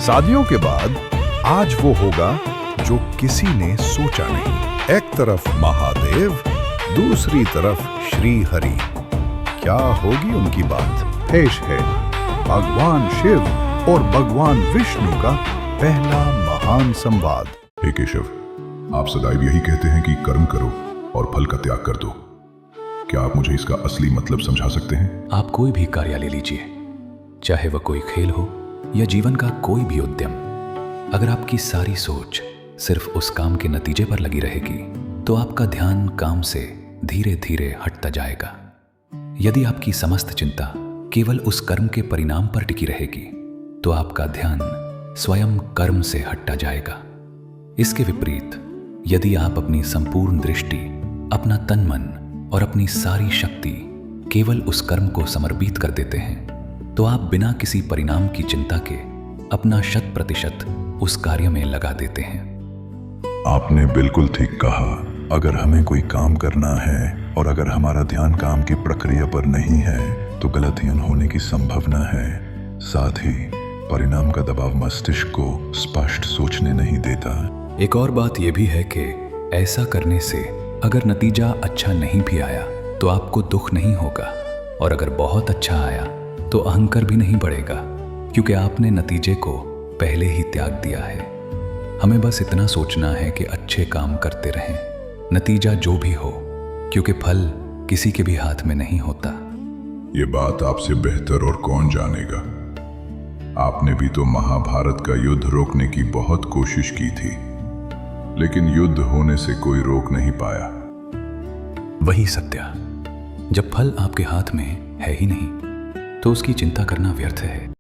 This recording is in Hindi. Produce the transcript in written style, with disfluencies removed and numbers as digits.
शादियों के बाद आज वो होगा जो किसी ने सोचा नहीं। एक तरफ महादेव, दूसरी तरफ श्री हरि। क्या होगी उनकी बात? पेश है भगवान शिव और भगवान विष्णु का पहला महान संवाद। हे केशव, आप सदैव यही कहते हैं कि कर्म करो और फल का त्याग कर दो। क्या आप मुझे इसका असली मतलब समझा सकते हैं? आप कोई भी कार्य ले लीजिए, चाहे वह कोई खेल हो या जीवन का कोई भी उद्यम। अगर आपकी सारी सोच सिर्फ उस काम के नतीजे पर लगी रहेगी तो आपका ध्यान काम से धीरे धीरे हटता जाएगा। यदि आपकी समस्त चिंता केवल उस कर्म के परिणाम पर टिकी रहेगी तो आपका ध्यान स्वयं कर्म से हटता जाएगा। इसके विपरीत यदि आप अपनी संपूर्ण दृष्टि, अपना तन मन और अपनी सारी शक्ति केवल उस कर्म को समर्पित कर देते हैं तो आप बिना किसी परिणाम की चिंता के अपना 100% उस कार्य में लगा देते हैं। आपने बिल्कुल ठीक कहा। अगर हमें कोई काम करना है और अगर हमारा ध्यान काम की प्रक्रिया पर नहीं है तो गलतियां होने की संभावना है। साथ ही परिणाम का दबाव मस्तिष्क को स्पष्ट सोचने नहीं देता। एक और बात यह भी है कि ऐसा करने से अगर नतीजा अच्छा नहीं भी आया तो आपको दुख नहीं होगा, और अगर बहुत अच्छा आया तो अहंकार भी नहीं बढ़ेगा, क्योंकि आपने नतीजे को पहले ही त्याग दिया है। हमें बस इतना सोचना है कि अच्छे काम करते रहें, नतीजा जो भी हो, क्योंकि फल किसी के भी हाथ में नहीं होता। ये बात आपसे बेहतर और कौन जानेगा। आपने भी तो महाभारत का युद्ध रोकने की बहुत कोशिश की थी, लेकिन युद्ध होने से कोई रोक नहीं पाया। वही सत्य, जब फल आपके हाथ में है ही नहीं तो उसकी चिंता करना व्यर्थ है।